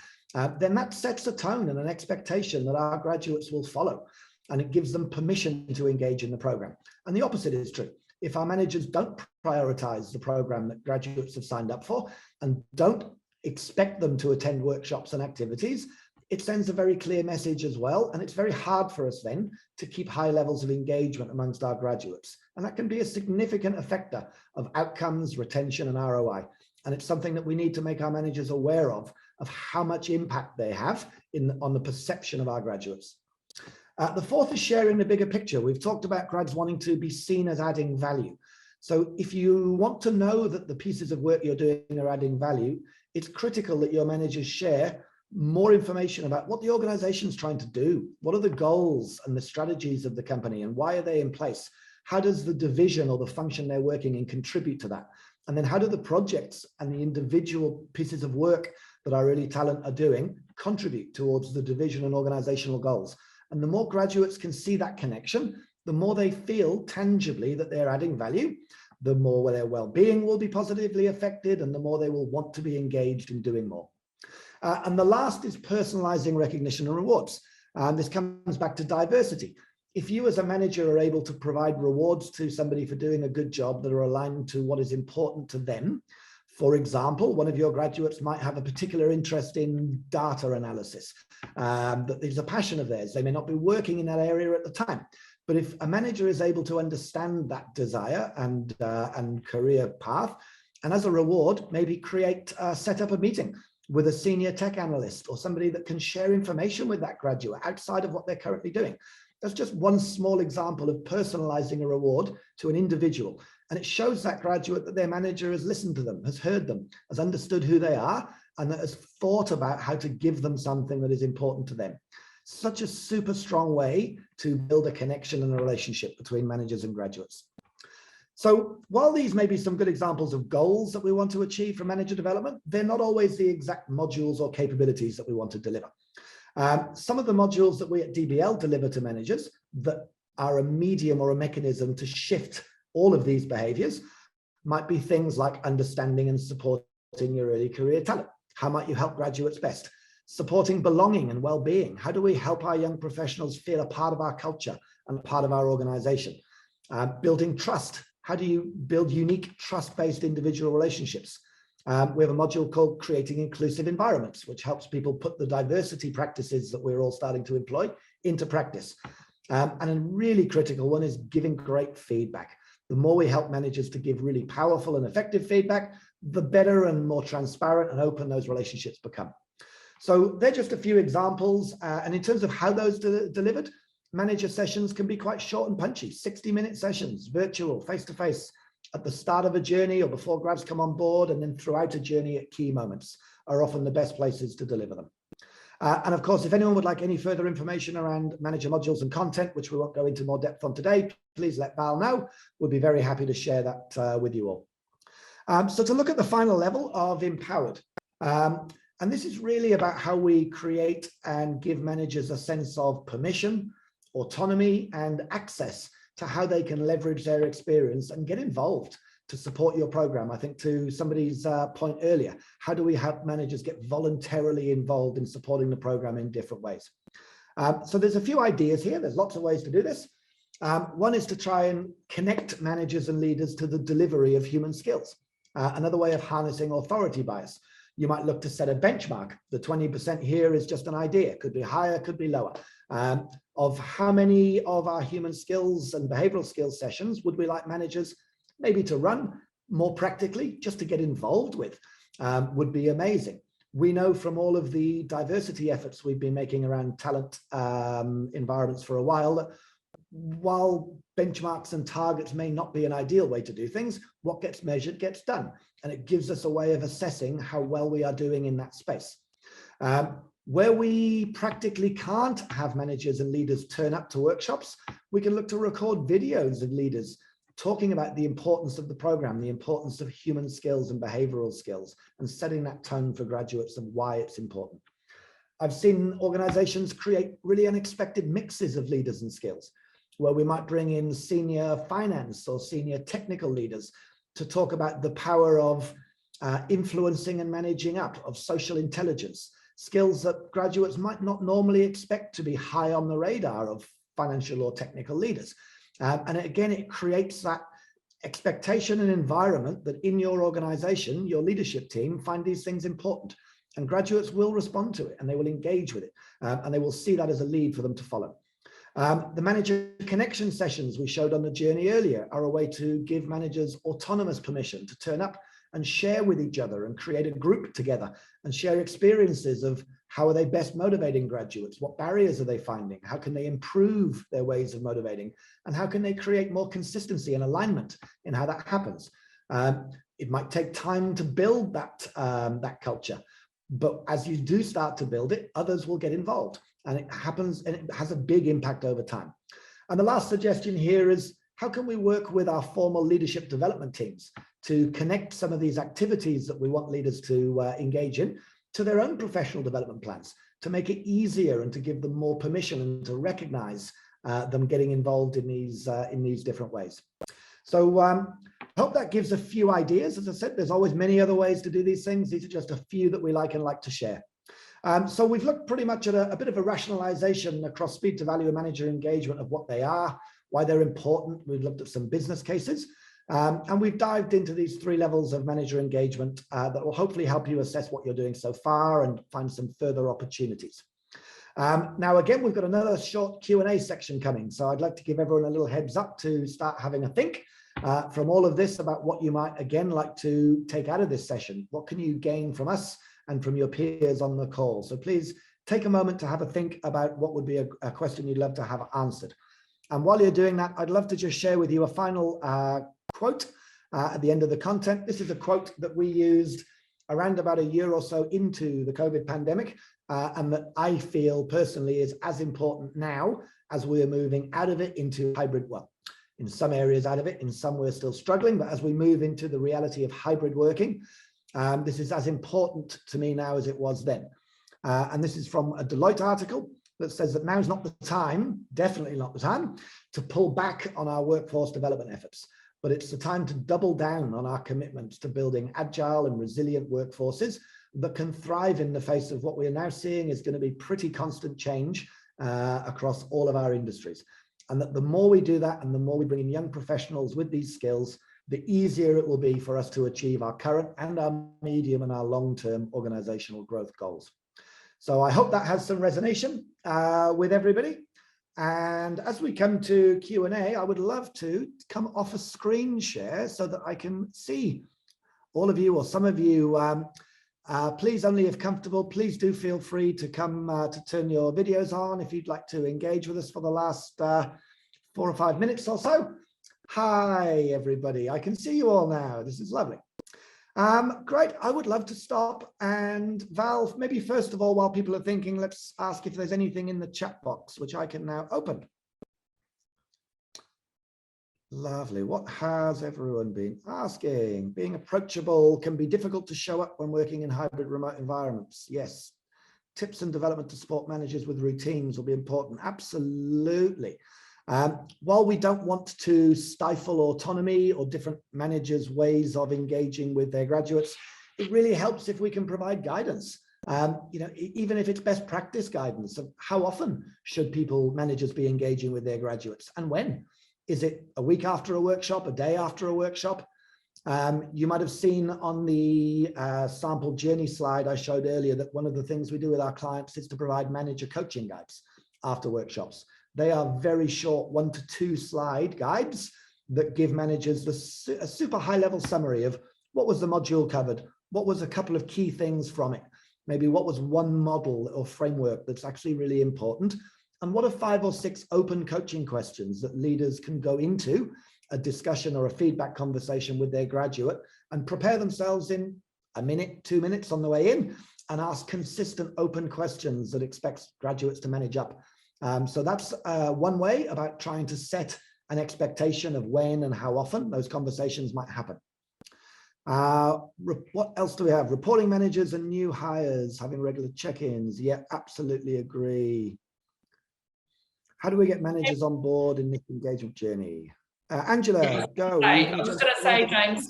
then that sets a tone and an expectation that our graduates will follow. And it gives them permission to engage in the program. And the opposite is true. If our managers don't prioritize the program that graduates have signed up for and don't expect them to attend workshops and activities, it sends a very clear message as well. And it's very hard for us then to keep high levels of engagement amongst our graduates. And that can be a significant effector of outcomes, retention, and ROI. And it's something that we need to make our managers aware of how much impact they have on the perception of our graduates. The fourth is sharing the bigger picture. We've talked about grads wanting to be seen as adding value. So if you want to know that the pieces of work you're doing are adding value, it's critical that your managers share more information about what the organization is trying to do. What are the goals and the strategies of the company and why are they in place? How does the division or the function they're working in contribute to that? And then how do the projects and the individual pieces of work that our early talent are doing contribute towards the division and organizational goals? And the more graduates can see that connection, the more they feel tangibly that they're adding value, the more their well-being will be positively affected, and the more they will want to be engaged in doing more. And the last is personalizing recognition and rewards. This comes back to diversity. If you as a manager are able to provide rewards to somebody for doing a good job that are aligned to what is important to them, for example, one of your graduates might have a particular interest in data analysis, that there's a passion of theirs. They may not be working in that area at the time, but if a manager is able to understand that desire and career path, and as a reward, maybe set up a meeting with a senior tech analyst or somebody that can share information with that graduate outside of what they're currently doing. That's just one small example of personalizing a reward to an individual. And it shows that graduate that their manager has listened to them, has heard them, has understood who they are, and that has thought about how to give them something that is important to them. Such a super strong way to build a connection and a relationship between managers and graduates. So while these may be some good examples of goals that we want to achieve for manager development, they're not always the exact modules or capabilities that we want to deliver. Some of the modules that we at DBL deliver to managers that are a medium or a mechanism to shift all of these behaviors might be things like understanding and supporting your early career talent. How might you help graduates best? Supporting belonging and well-being. How do we help our young professionals feel a part of our culture and a part of our organization? Building trust. How do you build unique trust-based individual relationships? We have a module called Creating Inclusive Environments, which helps people put the diversity practices that we're all starting to employ into practice. And a really critical one is giving great feedback. The more we help managers to give really powerful and effective feedback, the better and more transparent and open those relationships become. So they're just a few examples. And in terms of how those delivered, manager sessions can be quite short and punchy, 60-minute sessions, virtual, face-to-face, at the start of a journey or before grads come on board, and then throughout a journey at key moments are often the best places to deliver them. And of course, if anyone would like any further information around manager modules and content, which we won't go into more depth on today, please let Val know. We'll be very happy to share that with you all. So to look at the final level of empowered, and this is really about how we create and give managers a sense of permission, autonomy, and access to how they can leverage their experience and get involved to support your program. I think to somebody's point earlier, how do we help managers get voluntarily involved in supporting the program in different ways? So there's a few ideas here. There's lots of ways to do this. One is to try and connect managers and leaders to the delivery of human skills. Another way of harnessing authority bias. You might look to set a benchmark. The 20% here is just an idea. Could be higher, could be lower. Of how many of our human skills and behavioral skills sessions would we like managers maybe to run more practically, just to get involved with, would be amazing. We know from all of the diversity efforts we've been making around talent environments for a while that while benchmarks and targets may not be an ideal way to do things, what gets measured gets done. And it gives us a way of assessing how well we are doing in that space. Where we practically can't have managers and leaders turn up to workshops, we can look to record videos of leaders talking about the importance of the program, the importance of human skills and behavioral skills, and setting that tone for graduates and why it's important. I've seen organizations create really unexpected mixes of leaders and skills, where we might bring in senior finance or senior technical leaders to talk about the power of influencing and managing up, of social intelligence, skills that graduates might not normally expect to be high on the radar of financial or technical leaders. And again, it creates that expectation and environment that in your organization, your leadership team find these things important, and graduates will respond to it and they will engage with it, and they will see that as a lead for them to follow. The manager connection sessions we showed on the journey earlier are a way to give managers autonomous permission to turn up and share with each other and create a group together and share experiences of how are they best motivating graduates, what barriers are they finding, how can they improve their ways of motivating, and how can they create more consistency and alignment in how that happens. It might take time to build that culture, but as you do start to build it, others will get involved, and it happens, and it has a big impact over time. And the last suggestion here is, how can we work with our formal leadership development teams to connect some of these activities that we want leaders to engage in to their own professional development plans, to make it easier and to give them more permission and to recognize them getting involved in these different ways. So I hope that gives a few ideas. As I said, there's always many other ways to do these things. These are just a few that we like and like to share. So we've looked pretty much at a bit of a rationalization across speed to value and manager engagement of what they are, why they're important. We've looked at some business cases, and we've dived into these 3 levels of manager engagement that will hopefully help you assess what you're doing so far and find some further opportunities. Now, again, we've got another short Q&A section coming, so I'd like to give everyone a little heads up to start having a think from all of this about what you might, again, like to take out of this session. What can you gain from us and from your peers on the call? So please take a moment to have a think about what would be a question you'd love to have answered. And while you're doing that, I'd love to just share with you a final quote at the end of the content. This is a quote that we used around about a year or so into the COVID pandemic, and that I feel personally is as important now as we're moving out of it into hybrid. Well, in some areas out of it, in some we're still struggling, but as we move into the reality of hybrid working, this is as important to me now as it was then. And this is from a Deloitte article that says that now is not the time, definitely not the time, to pull back on our workforce development efforts, but it's the time to double down on our commitments to building agile and resilient workforces that can thrive in the face of what we are now seeing is going to be pretty constant change across all of our industries. And that the more we do that and the more we bring in young professionals with these skills, the easier it will be for us to achieve our current and our medium and our long-term organizational growth goals. So I hope that has some resonation with everybody. And as we come to Q&A, I would love to come off a screen share so that I can see all of you or some of you. Please, only if comfortable, please do feel free to come to turn your videos on if you'd like to engage with us for the last 4 or 5 minutes or so. Hi, everybody. I can see you all now. This is lovely. Great. I would love to stop. And Val, maybe first of all, while people are thinking, let's ask if there's anything in the chat box, which I can now open. Lovely. What has everyone been asking? Being approachable can be difficult to show up when working in hybrid remote environments. Yes. Tips and development to support managers with routines will be important. Absolutely. While we don't want to stifle autonomy or different managers' ways of engaging with their graduates, it really helps if we can provide guidance. Even if it's best practice guidance of how often should managers be engaging with their graduates and when. Is it a week after a workshop, a day after a workshop? You might have seen on the sample journey slide I showed earlier that one of the things we do with our clients is to provide manager coaching guides after workshops. They are very short 1 to 2 slide guides that give managers a super high level summary of what was the module covered, what was a couple of key things from it, maybe what was one model or framework that's actually really important, and what are 5 or 6 open coaching questions that leaders can go into a discussion or a feedback conversation with their graduate and prepare themselves in a minute, 2 minutes on the way in and ask consistent open questions that expects graduates to manage up. So that's one way about trying to set an expectation of when and how often those conversations might happen. What else do we have? Reporting managers and new hires, having regular check-ins. Yeah, absolutely agree. How do we get managers on board in this engagement journey? Angela, go. I was going to say, James,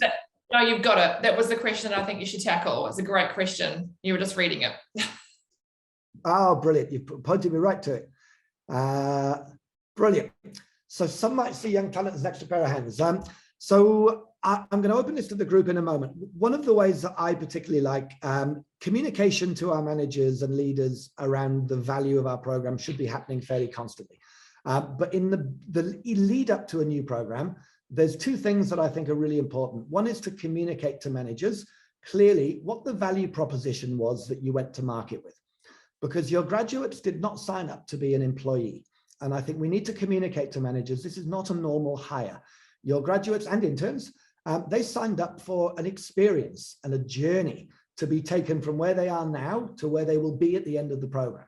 no, you've got it. That was the question I think you should tackle. It's a great question. You were just reading it. Oh, brilliant. You pointed me right to it. Brilliant. So some might see young talent as an extra pair of hands. So I'm going to open this to the group in a moment. One of the ways that I particularly like communication to our managers and leaders around the value of our program should be happening fairly constantly. But in the lead up to a new program, there's 2 things that I think are really important. One is to communicate to managers clearly what the value proposition was that you went to market with, because your graduates did not sign up to be an employee. And I think we need to communicate to managers, this is not a normal hire. Your graduates and interns, they signed up for an experience and a journey to be taken from where they are now to where they will be at the end of the program.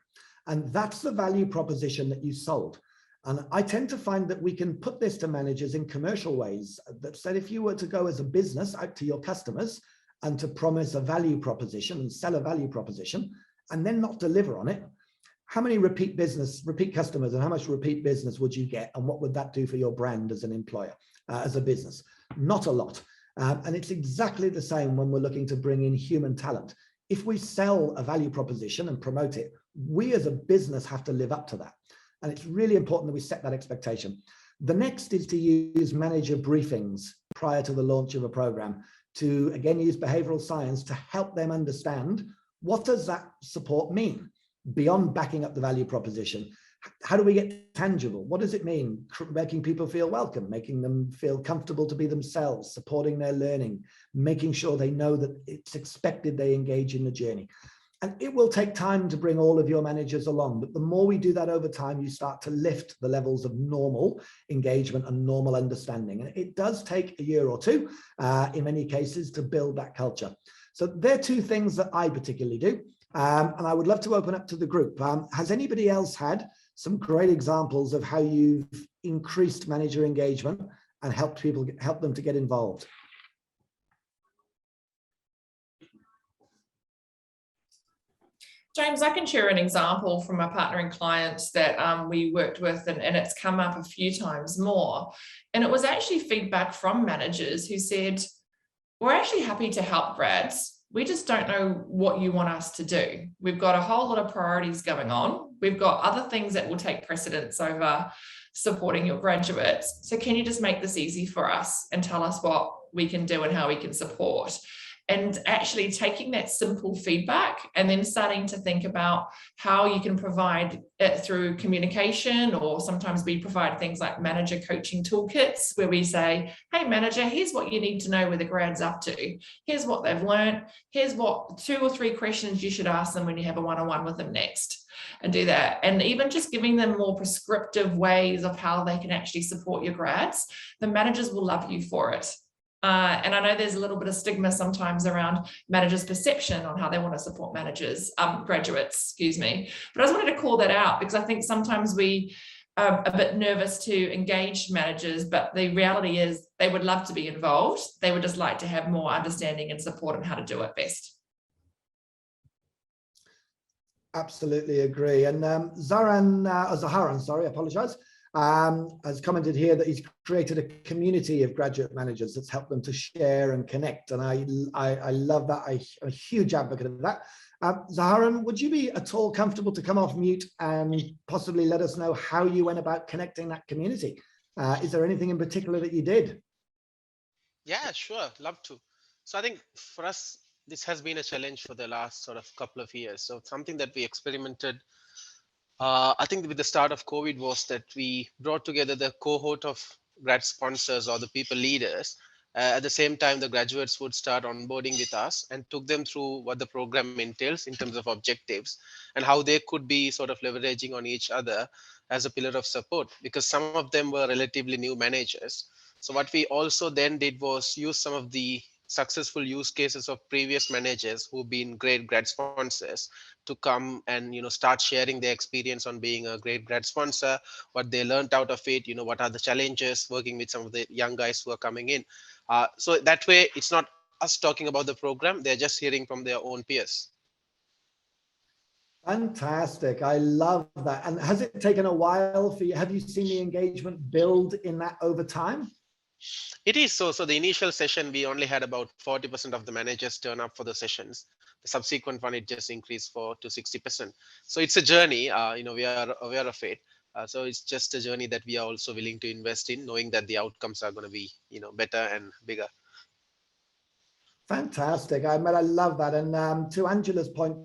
And that's the value proposition that you sold. And I tend to find that we can put this to managers in commercial ways that said, if you were to go as a business out to your customers and to promise a value proposition and sell a value proposition and then not deliver on it, how many repeat customers and how much repeat business would you get? And what would that do for your brand as an employer, as a business? Not a lot. And it's exactly the same when we're looking to bring in human talent. If we sell a value proposition and promote it, we as a business have to live up to that. And it's really important that we set that expectation. The next is to use manager briefings prior to the launch of a program to, again, use behavioral science to help them understand what does that support mean beyond backing up the value proposition. How do we get tangible? What does it mean? Making people feel welcome, making them feel comfortable to be themselves, supporting their learning, making sure they know that it's expected they engage in the journey. And it will take time to bring all of your managers along, but the more we do that over time, you start to lift the levels of normal engagement and normal understanding. And it does take a year or 2, in many cases, to build that culture. So they're 2 things that I particularly do. And I would love to open up to the group. Has anybody else had some great examples of how you've increased manager engagement and help them to get involved? James, I can share an example from a partnering client that we worked with, and it's come up a few times more. And it was actually feedback from managers who said, we're actually happy to help grads. We just don't know what you want us to do. We've got a whole lot of priorities going on. We've got other things that will take precedence over supporting your graduates. So can you just make this easy for us and tell us what we can do and how we can support? And actually taking that simple feedback and then starting to think about how you can provide it through communication, or sometimes we provide things like manager coaching toolkits where we say, hey manager, here's what you need to know where the grad's up to. Here's what they've learned. Here's what 2 or 3 questions you should ask them when you have a one-on-one with them next, and do that. And even just giving them more prescriptive ways of how they can actually support your grads, the managers will love you for it. And I know there's a little bit of stigma sometimes around managers' perception on how they want to support graduates, But I just wanted to call that out because I think sometimes we are a bit nervous to engage managers, but the reality is they would love to be involved. They would just like to have more understanding and support on how to do it best. Absolutely agree. And Zaharan, sorry, I apologize. has commented here that he's created a community of graduate managers that's helped them to share and connect. And I love that. I'm a huge advocate of that. Zaharan, would you be at all comfortable to come off mute and possibly let us know how you went about connecting that community? Is there anything in particular that you did? Yeah, sure. Love to. So I think for us, this has been a challenge for the last sort of couple of years. So something that we experimented, I think with the start of COVID, was that we brought together the cohort of grad sponsors or the people leaders. At the same time, the graduates would start onboarding with us and took them through what the program entails in terms of objectives and how they could be sort of leveraging on each other as a pillar of support, because some of them were relatively new managers. So what we also then did was use some of the successful use cases of previous managers who've been great grad sponsors to come and start sharing their experience on being a great grad sponsor, what they learned out of it, what are the challenges working with some of the young guys who are coming in. So that way, it's not us talking about the program, they're just hearing from their own peers. Fantastic. I love that. And has it taken a while for you? Have you seen the engagement build in that over time? It is. So the initial session, we only had about 40% of the managers turn up for the sessions. The subsequent one, it just increased to 60%. So it's a journey, we are aware of it. So it's just a journey that we are also willing to invest in, knowing that the outcomes are going to be, better and bigger. Fantastic. I love that. And to Angela's point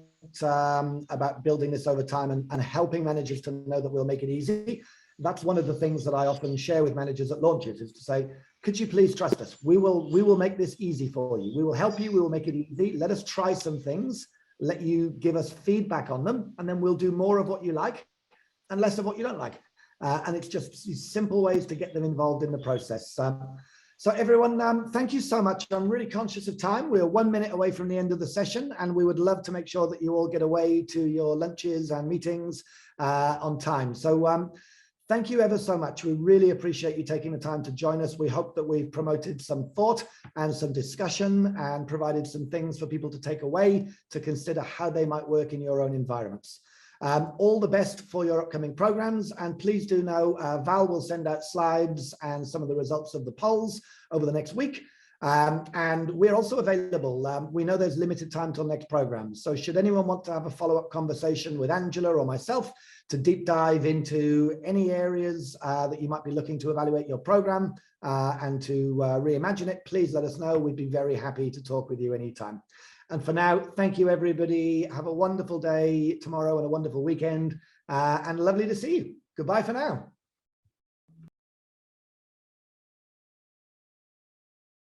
about building this over time and helping managers to know that we'll make it easy. That's one of the things that I often share with managers at launches, is to say, could you please trust us? We will make this easy for you. We will help you. We will make it easy. Let us try some things, let you give us feedback on them, and then we'll do more of what you like and less of what you don't like. And it's just simple ways to get them involved in the process. So everyone, thank you so much. I'm really conscious of time. We're 1 minute away from the end of the session, and we would love to make sure that you all get away to your lunches and meetings on time. So thank you ever so much. We really appreciate you taking the time to join us. We hope that we've promoted some thought and some discussion and provided some things for people to take away to consider how they might work in your own environments. All the best for your upcoming programs, and please do know Val will send out slides and some of the results of the polls over the next week. And we're also available. We know there's limited time till next program. So should anyone want to have a follow-up conversation with Angela or myself to deep dive into any areas that you might be looking to evaluate your program and to reimagine it, please let us know. We'd be very happy to talk with you anytime. And for now, thank you, everybody. Have a wonderful day tomorrow and a wonderful weekend, and lovely to see you. Goodbye for now.